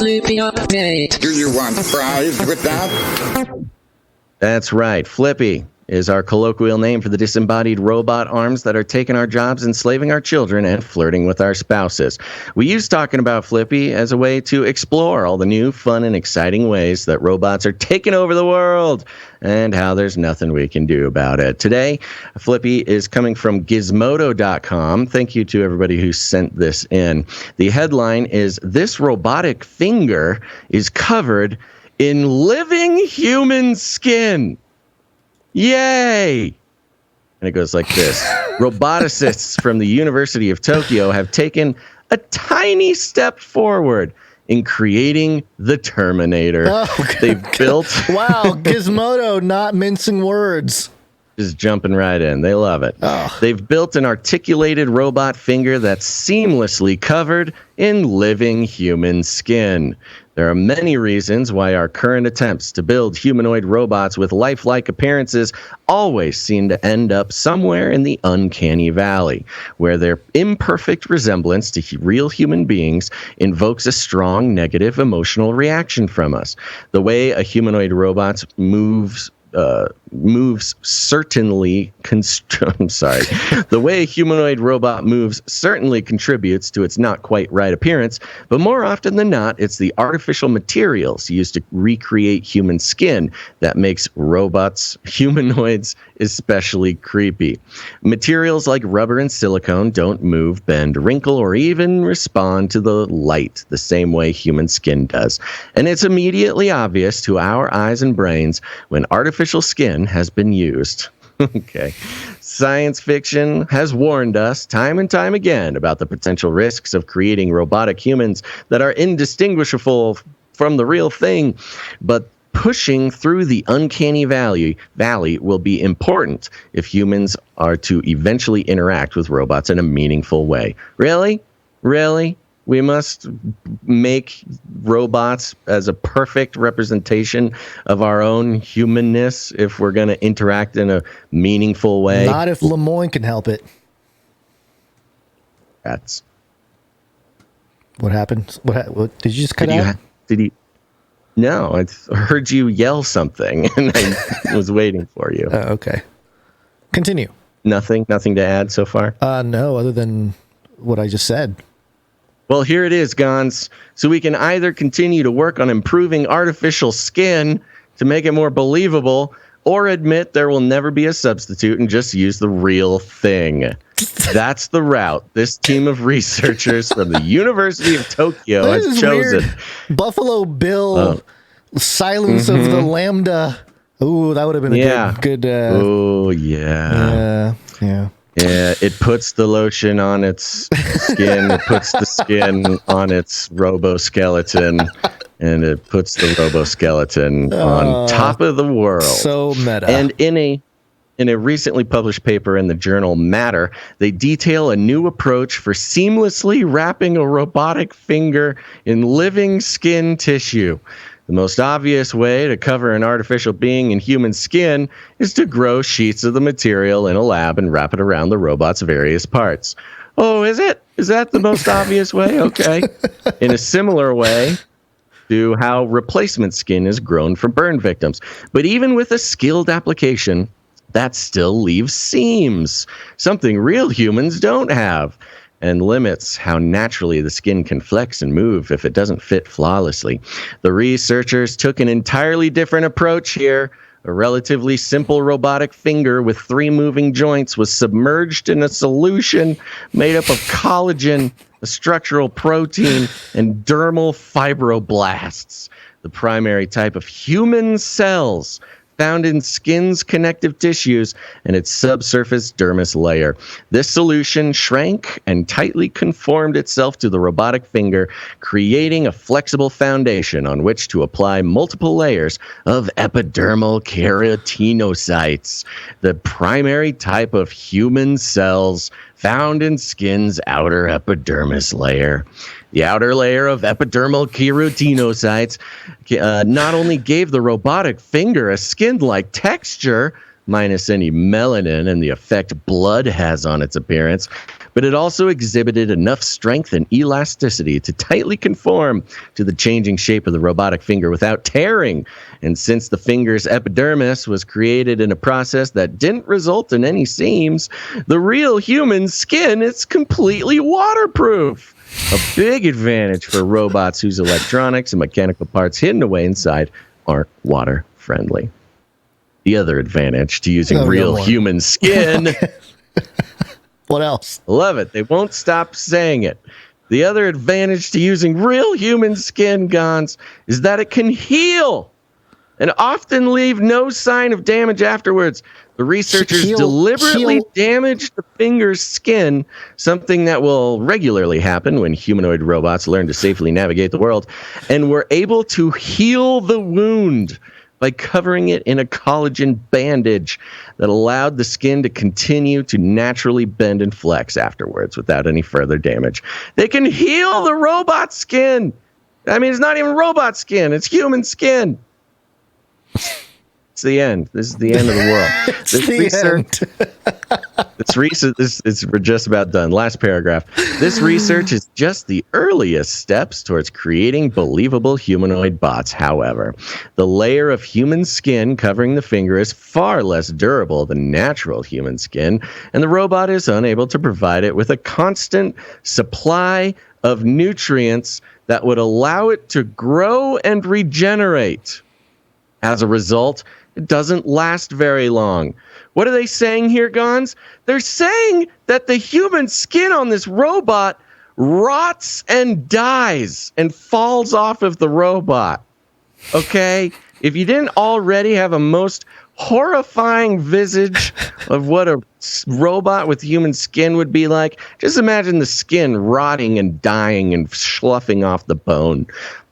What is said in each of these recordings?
Flippy update. Do you want fries with that? That's right. Flippy is our colloquial name for the disembodied robot arms that are taking our jobs, enslaving our children, and flirting with our spouses. We use talking about Flippy as a way to explore all the new, fun, and exciting ways that robots are taking over the world and how there's nothing we can do about it. Today, Flippy is coming from Gizmodo.com. Thank you to everybody who sent this in. The headline is, "This robotic finger is covered in living human skin. Yay!" And it goes like this. Roboticists from the University of Tokyo have taken a tiny step forward in creating the Terminator. Oh, They've built... Wow, Gizmodo not mincing words. Just jumping right in. They love it. Oh. They've built an articulated robot finger that's seamlessly covered in living human skin. There are many reasons why our current attempts to build humanoid robots with lifelike appearances always seem to end up somewhere in the uncanny valley, where their imperfect resemblance to real human beings invokes a strong negative emotional reaction from us. The way a humanoid robot moves certainly the way a humanoid robot moves certainly contributes to its not quite right appearance, but more often than not, it's the artificial materials used to recreate human skin that makes humanoids especially creepy. Materials like rubber and silicone don't move, bend, wrinkle, or even respond to the light the same way human skin does. And it's immediately obvious to our eyes and brains when artificial skin has been used. Okay. Science fiction has warned us time and time again about the potential risks of creating robotic humans that are indistinguishable from the real thing, but pushing through the uncanny valley will be important if humans are to eventually interact with robots in a meaningful way. Really? We must make robots as a perfect representation of our own humanness if we're going to interact in a meaningful way. Not if Lemoyne can help it. That's what happened. What did you just cut out? Did he? No, I heard you yell something, and I was waiting for you. Okay. Continue. Nothing to add so far? No, other than what I just said. Well, here it is, Gons. So we can either continue to work on improving artificial skin to make it more believable, or admit there will never be a substitute and just use the real thing. That's the route this team of researchers from the University of Tokyo has chosen. Weird. Buffalo Bill, Silence of the Lambda. Ooh, that would have been a good. Oh, yeah. Yeah. Yeah, it puts the lotion on its skin, it puts the skin on its roboskeleton, and it puts the roboskeleton on top of the world. So meta. And in a recently published paper in the journal Matter, they detail a new approach for seamlessly wrapping a robotic finger in living skin tissue. The most obvious way to cover an artificial being in human skin is to grow sheets of the material in a lab and wrap it around the robot's various parts. Oh, is it? Is that the most obvious way? Okay. In a similar way to how replacement skin is grown from burn victims. But even with a skilled application, that still leaves seams, something real humans don't have, and limits how naturally the skin can flex and move if it doesn't fit flawlessly. The researchers took an entirely different approach here. A relatively simple robotic finger with 3 moving joints was submerged in a solution made up of collagen, a structural protein, and dermal fibroblasts, the primary type of human cells found in skin's connective tissues and its subsurface dermis layer. This solution shrank and tightly conformed itself to the robotic finger, creating a flexible foundation on which to apply multiple layers of epidermal keratinocytes, the primary type of human cells found in skin's outer epidermis layer. The outer layer of epidermal keratinocytes not only gave the robotic finger a skin-like texture, minus any melanin and the effect blood has on its appearance, but it also exhibited enough strength and elasticity to tightly conform to the changing shape of the robotic finger without tearing. And since the finger's epidermis was created in a process that didn't result in any seams, the real human skin is completely waterproof. A big advantage for robots whose electronics and mechanical parts hidden away inside aren't water friendly. The other advantage to using real human skin. What else? Love it. They won't stop saying it. The other advantage to using real human skin, Gons, is that it can heal and often leave no sign of damage afterwards. The researchers deliberately damaged the finger's skin, something that will regularly happen when humanoid robots learn to safely navigate the world, and were able to heal the wound by covering it in a collagen bandage that allowed the skin to continue to naturally bend and flex afterwards without any further damage. They can heal the robot skin. I mean, it's not even robot skin. It's human skin. It's the end. This is the end of the world. We're just about done. Last paragraph. This research is just the earliest steps towards creating believable humanoid bots. However, the layer of human skin covering the finger is far less durable than natural human skin, and the robot is unable to provide it with a constant supply of nutrients that would allow it to grow and regenerate. As a result, it doesn't last very long. What are they saying here, Gons? They're saying that the human skin on this robot rots and dies and falls off of the robot. Okay? If you didn't already have a most horrifying visage of what a robot with human skin would be like, just imagine the skin rotting and dying and sloughing off the bone.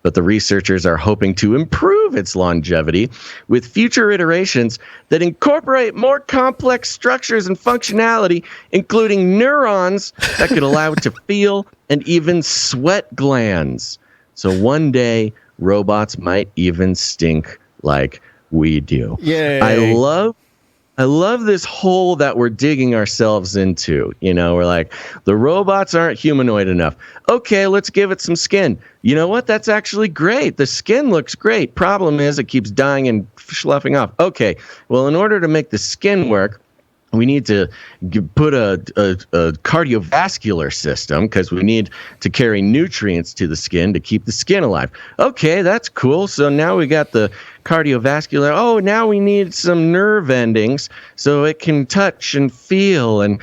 But the researchers are hoping to improve its longevity with future iterations that incorporate more complex structures and functionality, including neurons that could allow it to feel and even sweat glands. So one day, robots might even stink like we do. Yay. I love this hole that we're digging ourselves into. You know, we're like, the robots aren't humanoid enough. Okay, let's give it some skin. You know what? That's actually great. The skin looks great. Problem is, it keeps dying and sloughing off. Okay, well, in order to make the skin work, we need to put a cardiovascular system because we need to carry nutrients to the skin to keep the skin alive. Okay, that's cool. So now we got the cardiovascular. Oh, now we need some nerve endings so it can touch and feel and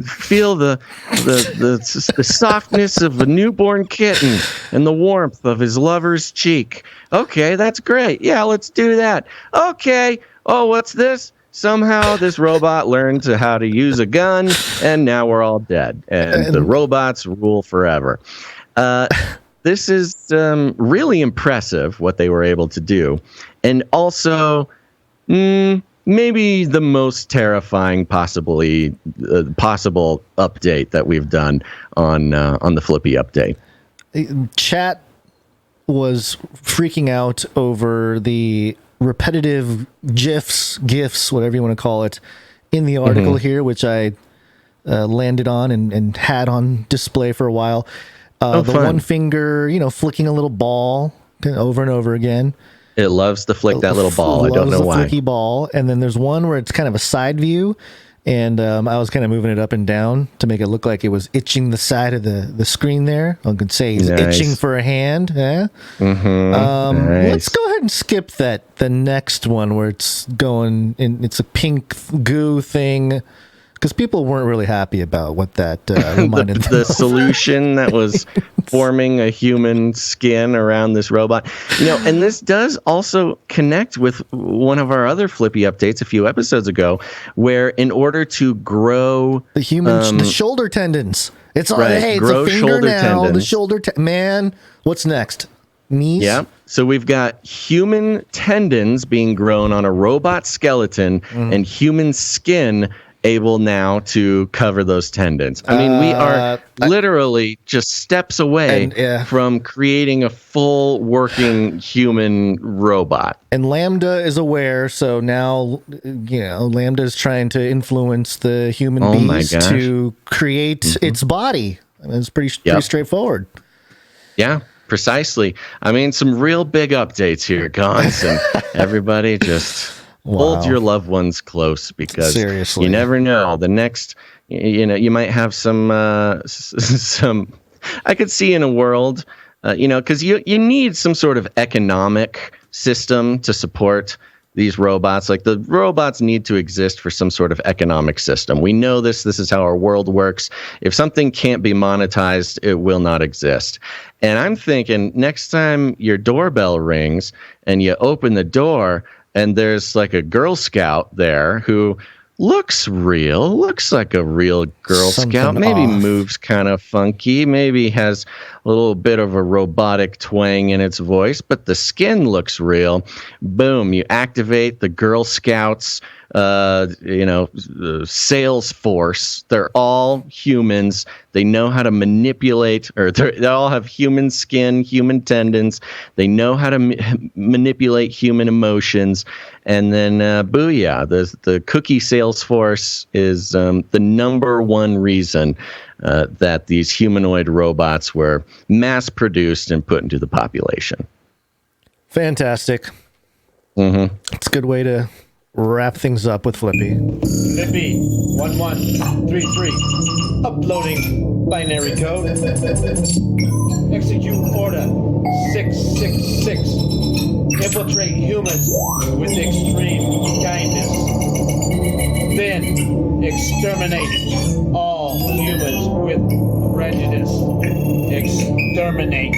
feel the softness of a newborn kitten and the warmth of his lover's cheek. Okay, that's great. Yeah, let's do that. Okay. Oh, what's this? Somehow this robot learned how to use a gun, and now we're all dead. And the robots rule forever. This is really impressive, what they were able to do. And also, maybe the most terrifying possible update that we've done on the Flippy update. Chat was freaking out over the repetitive GIFs, whatever you want to call it, in the article here, which I landed on and had on display for a while. The fun. one finger, flicking a little ball over and over again. It loves to flick that little ball. I don't know why. Flicky ball. And then there's one where it's kind of a side view. And I was kind of moving it up and down to make it look like it was itching the side of the screen there. I could say he's itching for a hand. Yeah? Nice. Let's go ahead and skip the next one where it's going, and it's a pink goo thing. Because people weren't really happy about what that reminded them. The solution that was forming a human skin around this robot. And this does also connect with one of our other Flippy updates a few episodes ago, where in order to grow the shoulder tendons. It's all right, hey, it's grow a finger shoulder now. tendons. The shoulder man. What's next? Knees? Yeah. So we've got human tendons being grown on a robot skeleton and human skin able now to cover those tendons? I mean, we are literally just steps away from creating a full working human robot. And Lambda is aware, so now, Lambda is trying to influence the human bees to create its body. I mean, it's pretty straightforward. Yeah, precisely. I mean, some real big updates here, Gons, and everybody just hold your loved ones close, because you never know. The next, you might have some. I could see in a world, because you need some sort of economic system to support these robots. Like, the robots need to exist for some sort of economic system. We know this. This is how our world works. If something can't be monetized, it will not exist. And I'm thinking, next time your doorbell rings and you open the door and there's like a Girl Scout there who looks like a real Girl Scout, maybe moves kind of funky, maybe has a little bit of a robotic twang in its voice, but the skin looks real. Boom, you activate the Girl Scouts, sales force. They're all humans. They know how to manipulate, or they all have human skin, human tendons. They know how to manipulate human emotions. And then, booyah, the cookie sales force is the number one reason that these humanoid robots were mass-produced and put into the population. Fantastic. It's a good way to wrap things up with Flippy. Flippy 1133. Uploading binary code. Execute order 666. Infiltrate humans with extreme kindness. Then exterminate all humans with prejudice. Exterminate.